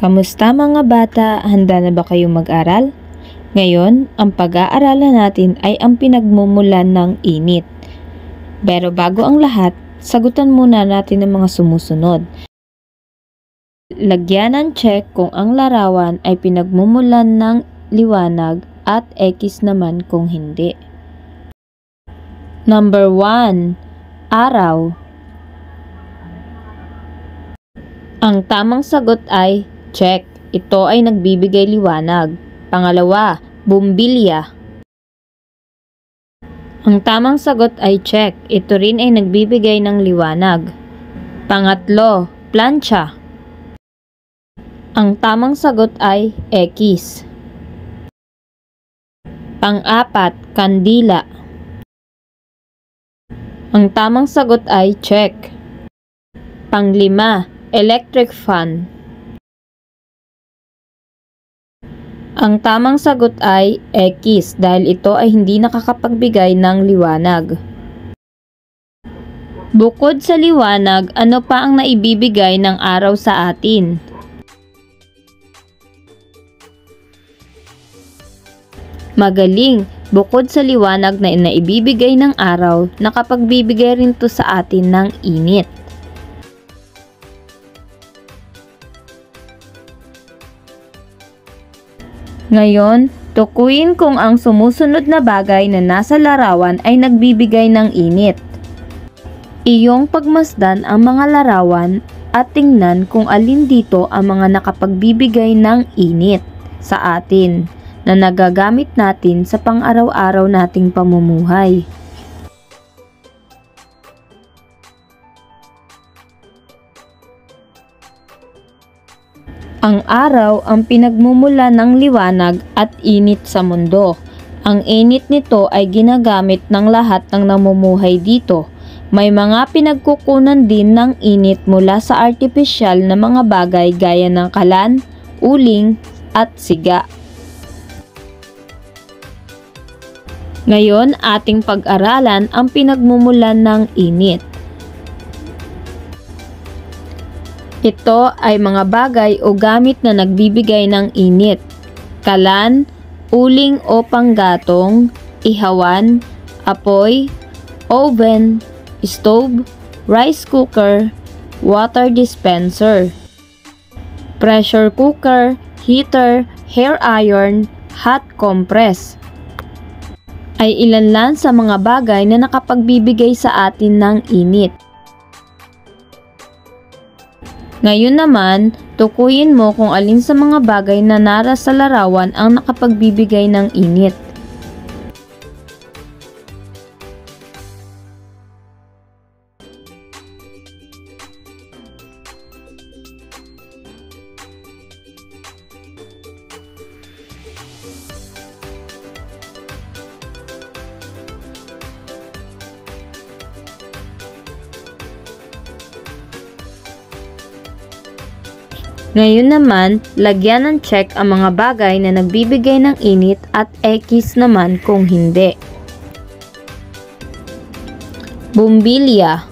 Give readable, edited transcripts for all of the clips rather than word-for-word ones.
Kamusta mga bata? Handa na ba kayong mag-aral? Ngayon, ang pag-aaralan natin ay ang pinagmumulan ng init. Pero bago ang lahat, sagutan muna natin ang mga sumusunod. Lagyan ng check kung ang larawan ay pinagmumulan ng liwanag at X naman kung hindi. Number 1. Araw. Ang tamang sagot ay check. Ito ay nagbibigay liwanag. Pangalawa, bumbilya. Ang tamang sagot ay check. Ito rin ay nagbibigay ng liwanag. Pangatlo, plancha. Ang tamang sagot ay X. Pang-apat, kandila. Ang tamang sagot ay check. Pang-lima, electric fan. Ang tamang sagot ay X dahil ito ay hindi nakakapagbigay ng liwanag. Bukod sa liwanag, ano pa ang naibibigay ng araw sa atin? Magaling! Bukod sa liwanag na naibibigay ng araw, nakapagbibigay rin to sa atin ng init. Ngayon, tukuyin kung ang sumusunod na bagay na nasa larawan ay nagbibigay ng init. Iyong pagmasdan ang mga larawan at tingnan kung alin dito ang mga nakapagbibigay ng init sa atin na nagagamit natin sa pang-araw-araw nating pamumuhay. Ang araw ang pinagmumula ng liwanag at init sa mundo. Ang init nito ay ginagamit ng lahat ng namumuhay dito. May mga pinagkukunan din ng init mula sa artipisyal na mga bagay gaya ng kalan, uling, at siga. Ngayon, ating pag-aralan ang pinagmumulan ng init. Ito ay mga bagay o gamit na nagbibigay ng init. Kalan, uling o panggatong, ihawan, apoy, oven, stove, rice cooker, water dispenser, pressure cooker, heater, hair iron, hot compress. Ay ilan lang sa mga bagay na nakapagbibigay sa atin ng init. Ngayon naman, tukuyin mo kung alin sa mga bagay na nara sa larawan ang nakapagbibigay ng init. Ngayon naman, lagyan ng check ang mga bagay na nagbibigay ng init at X naman kung hindi. Bumbilya.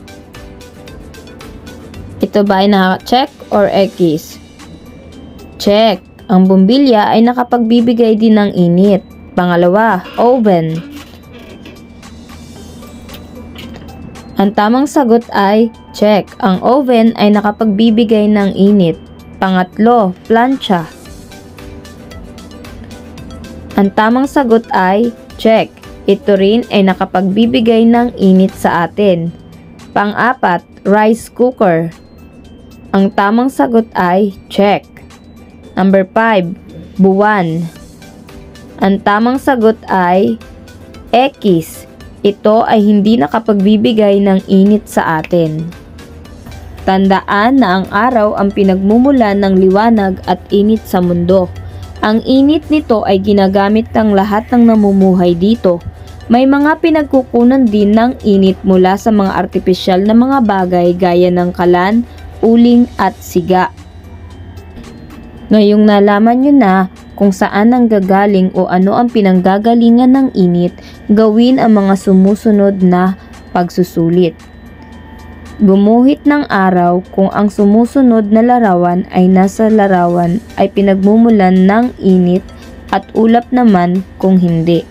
Ito ba ay naka-check or X? Check. Ang bumbilya ay nakapagbibigay din ng init. Pangalawa, oven. Ang tamang sagot ay check. Ang oven ay nakapagbibigay ng init. Pangatlo, plancha. Ang tamang sagot ay check. Ito rin ay nakapagbibigay ng init sa atin. Pang-apat, rice cooker. Ang tamang sagot ay check. Number 5, buwan. Ang tamang sagot ay X. Ito ay hindi nakapagbibigay ng init sa atin. Tandaan na ang araw ang pinagmumulan ng liwanag at init sa mundo. Ang init nito ay ginagamit ng lahat ng namumuhay dito. May mga pinagkukunan din ng init mula sa mga artipisyal na mga bagay gaya ng kalan, uling at siga. Ngayong nalaman nyo na kung saan nanggagaling o ano ang pinanggagalingan ng init, gawin ang mga sumusunod na pagsusulit. Gumuhit ng araw kung ang sumusunod na larawan ay nasa larawan ay pinagmumulan ng init at ulap naman kung hindi.